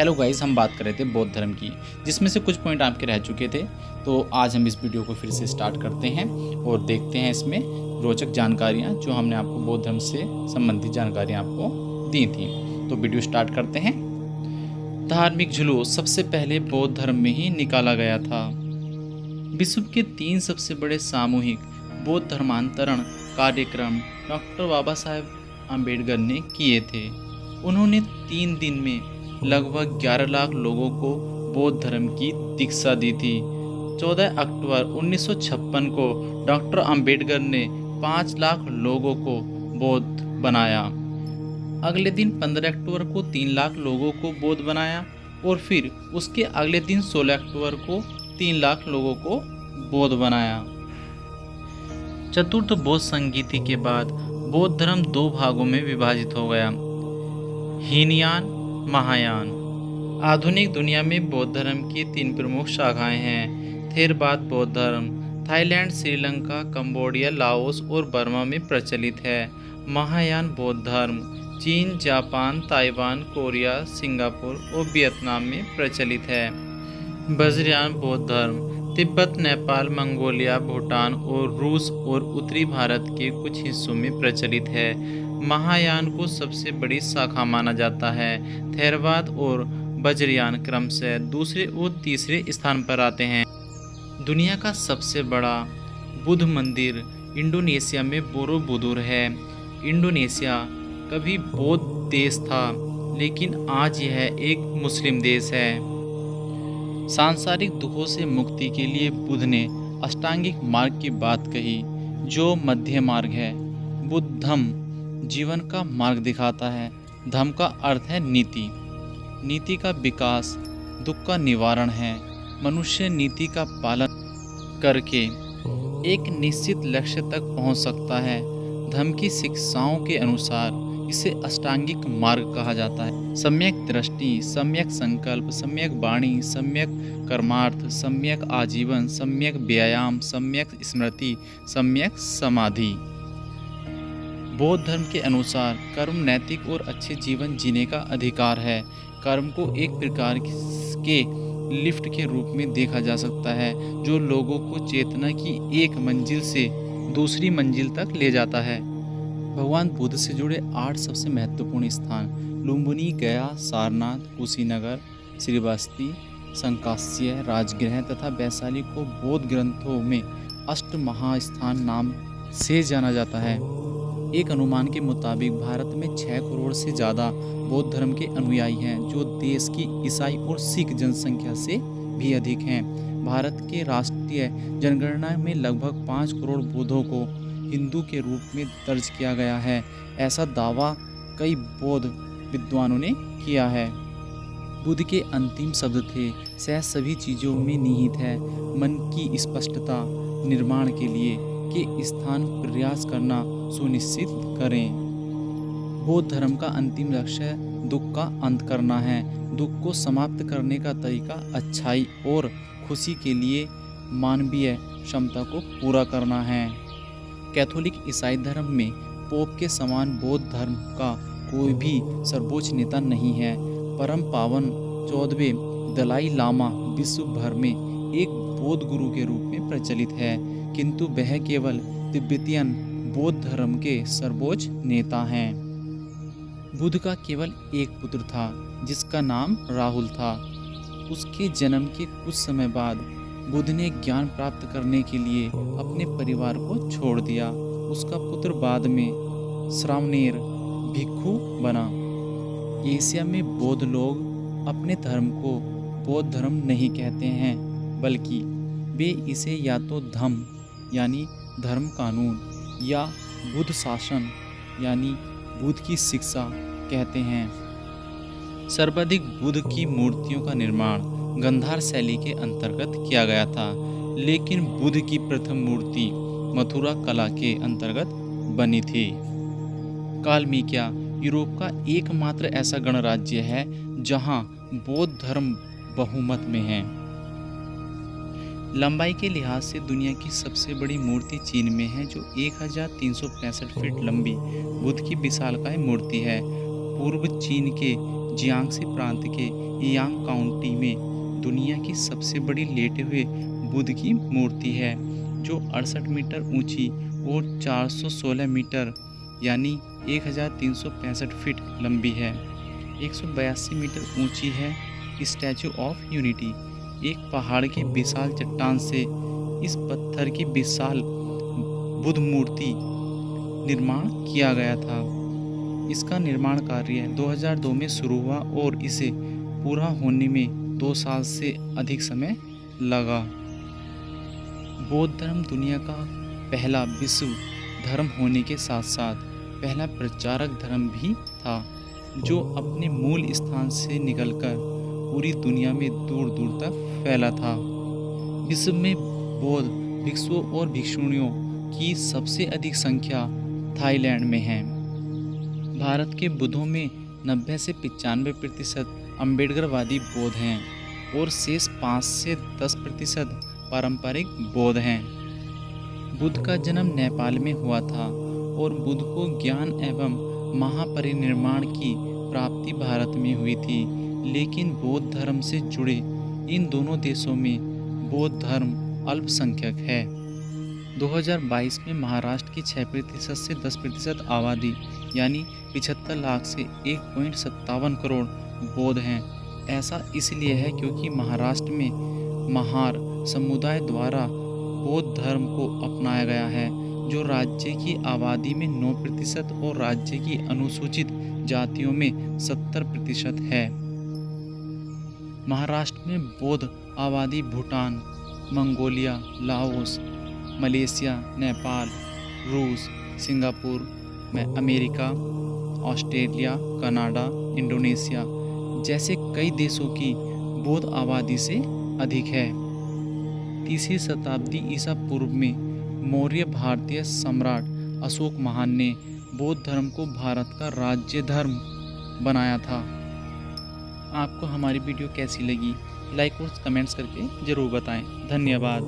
Hello guys, हम बात कर रहे थे बौद्ध धर्म की, जिसमें से कुछ पॉइंट आपके रह चुके थे। तो आज हम इस वीडियो को फिर से स्टार्ट करते हैं और देखते हैं इसमें रोचक जानकारियां जो हमने आपको बौद्ध धर्म से संबंधित जानकारियां आपको दी थी। तो वीडियो स्टार्ट करते हैं। धार्मिक जुलूस सबसे पहले बौद्ध धर्म में ही निकाला गया था। विश्व के 3 सबसे बड़े सामूहिक बौद्ध धर्मांतरण कार्यक्रम डॉक्टर बाबा साहेब आम्बेडकर ने किए थे। उन्होंने 3 दिन में लगभग 11 लाख लोगों को बौद्ध धर्म की दीक्षा दी थी। 14 अक्टूबर 1956 को डॉक्टर आम्बेडकर ने 5 लाख लोगों को बौद्ध बनाया। अगले दिन 15 अक्टूबर को 3 लाख लोगों को बौद्ध बनाया और फिर उसके अगले दिन 16 अक्टूबर को 3 लाख लोगों को बौद्ध बनाया। चतुर्थ बौद्ध संगीति के बाद बौद्ध धर्म 2 भागों में विभाजित हो गया, हीनयान, महायान। आधुनिक दुनिया में बौद्ध धर्म की 3 प्रमुख शाखाएं हैं। थेरवाद बौद्ध धर्म थाईलैंड, श्रीलंका, कंबोडिया, लाओस और बर्मा में प्रचलित है। महायान बौद्ध धर्म चीन, जापान, ताइवान, कोरिया, सिंगापुर और वियतनाम में प्रचलित है। वज्रयान बौद्ध धर्म तिब्बत, नेपाल, मंगोलिया, भूटान और रूस और उत्तरी भारत के कुछ हिस्सों में प्रचलित है। महायान को सबसे बड़ी शाखा माना जाता है। थेरवाद और वज्रयान क्रमशः दूसरे और तीसरे स्थान पर आते हैं। दुनिया का सबसे बड़ा बुद्ध मंदिर इंडोनेशिया में बोरोबुदुर है। इंडोनेशिया कभी बौद्ध देश था, लेकिन आज यह एक मुस्लिम देश है। सांसारिक दुखों से मुक्ति के लिए बुद्ध ने अष्टांगिक मार्ग की बात कही, जो मध्य मार्ग है। बुद्ध धम्म जीवन का मार्ग दिखाता है। धम्म का अर्थ है नीति। नीति का विकास दुख का निवारण है। मनुष्य नीति का पालन करके एक निश्चित लक्ष्य तक पहुंच सकता है। धम्म की शिक्षाओं के अनुसार इसे अष्टांगिक मार्ग कहा जाता है। सम्यक दृष्टि, सम्यक संकल्प, सम्यक वाणी, सम्यक कर्मार्थ, सम्यक आजीवन, सम्यक व्यायाम, सम्यक स्मृति, सम्यक समाधि। बौद्ध धर्म के अनुसार कर्म नैतिक और अच्छे जीवन जीने का अधिकार है। कर्म को एक प्रकार के लिफ्ट के रूप में देखा जा सकता है, जो लोगों को चेतना की एक मंजिल से दूसरी मंजिल तक ले जाता है। भगवान बुद्ध से जुड़े 8 सबसे महत्वपूर्ण स्थान लुम्बिनी, गया, सारनाथ, कुशीनगर, श्रीवास्ती, संकास्य, राजगृह तथा वैशाली को बौद्ध ग्रंथों में अष्ट महास्थान नाम से जाना जाता है। एक अनुमान के मुताबिक भारत में 6 करोड़ से ज़्यादा बौद्ध धर्म के अनुयायी हैं, जो देश की ईसाई और सिख जनसंख्या से भी अधिक हैं। भारत के राष्ट्रीय जनगणना में लगभग 5 करोड़ बुद्धों को हिंदू के रूप में दर्ज किया गया है। ऐसा दावा कई बौद्ध विद्वानों ने किया है। बुद्ध के अंतिम शब्द थे, सह सभी चीज़ों में निहित है। मन की स्पष्टता निर्माण के लिए के स्थान प्रयास करना सुनिश्चित करें। बौद्ध धर्म का अंतिम लक्ष्य दुख का अंत करना है। दुख को समाप्त करने का तरीका अच्छाई और खुशी के लिए मानवीय क्षमता को पूरा करना है। कैथोलिक ईसाई धर्म में पोप के समान बौद्ध धर्म का कोई भी सर्वोच्च नेता नहीं है। परम पावन 14वें दलाई लामा विश्व भर में एक बौद्ध गुरु के रूप में प्रचलित है, किंतु वह केवल तिब्बतियन बौद्ध धर्म के सर्वोच्च नेता हैं। बुद्ध का केवल एक पुत्र था, जिसका नाम राहुल था। उसके जन्म के कुछ समय बाद बुद्ध ने ज्ञान प्राप्त करने के लिए अपने परिवार को छोड़ दिया। उसका पुत्र बाद में श्रामणेर भिक्षु बना। एशिया में बौद्ध लोग अपने धर्म को बौद्ध धर्म नहीं कहते हैं, बल्कि वे इसे या तो धम्म यानी धर्म कानून या बुद्ध शासन यानी बुद्ध की शिक्षा कहते हैं। सर्वाधिक बुद्ध की मूर्तियों का निर्माण गांधार शैली के अंतर्गत किया गया था, लेकिन बुद्ध की प्रथम मूर्ति मथुरा कला के अंतर्गत बनी थी। कालमिकिया यूरोप का एकमात्र ऐसा गणराज्य है जहां बौद्ध धर्म बहुमत में है। लंबाई के लिहाज से दुनिया की सबसे बड़ी मूर्ति चीन में है, जो 1365 फीट लंबी बुद्ध की विशालकाय मूर्ति है। पूर्व चीन के जियांगसी प्रांत के यांग काउंटी में दुनिया की सबसे बड़ी लेटे हुए बुद्ध की मूर्ति है, जो 68 मीटर ऊंची और 416 मीटर यानी 1365 फीट लंबी है। 182 मीटर ऊंची है। स्टैचू ऑफ यूनिटी एक पहाड़ की विशाल चट्टान से इस पत्थर की विशाल बुद्ध मूर्ति निर्माण किया गया था। इसका निर्माण कार्य 2002 में शुरू हुआ और इसे पूरा होने में 2 साल से अधिक समय लगा। बौद्ध धर्म दुनिया का पहला विश्व धर्म होने के साथ साथ पहला प्रचारक धर्म भी था, जो अपने मूल स्थान से निकलकर पूरी दुनिया में दूर दूर तक फैला था। विश्व में बौद्ध भिक्षुओं और भिक्षुणियों की सबसे अधिक संख्या थाईलैंड में है। भारत के बुद्धों में 90 से 95% अम्बेडकरवादी बौद्ध हैं और शेष 5 से 10% पारंपरिक बौद्ध हैं। बुद्ध का जन्म नेपाल में हुआ था और बुद्ध को ज्ञान एवं महापरिनिर्वाण की प्राप्ति भारत में हुई थी, लेकिन बौद्ध धर्म से जुड़े इन दोनों देशों में बौद्ध धर्म अल्पसंख्यक है। 2022 में महाराष्ट्र की 6% से 10% आबादी यानी 75 लाख से 1.57 करोड़ बौद्ध हैं। ऐसा इसलिए है क्योंकि महाराष्ट्र में महार समुदाय द्वारा बौद्ध धर्म को अपनाया गया है, जो राज्य की आबादी में 9% और राज्य की अनुसूचित जातियों में 70% है। महाराष्ट्र में बौद्ध आबादी Bhutan, Mongolia, Laos, Malaysia, Nepal, रूस, सिंगापुर में अमेरिका, ऑस्ट्रेलिया, कनाडा, इंडोनेशिया जैसे कई देशों की बौद्ध आबादी से अधिक है। 3वीं शताब्दी ईसा पूर्व में मौर्य भारतीय सम्राट अशोक महान ने बौद्ध धर्म को भारत का राज्य धर्म बनाया था। आपको हमारी वीडियो कैसी लगी? लाइक और कमेंट्स करके ज़रूर बताएं। धन्यवाद।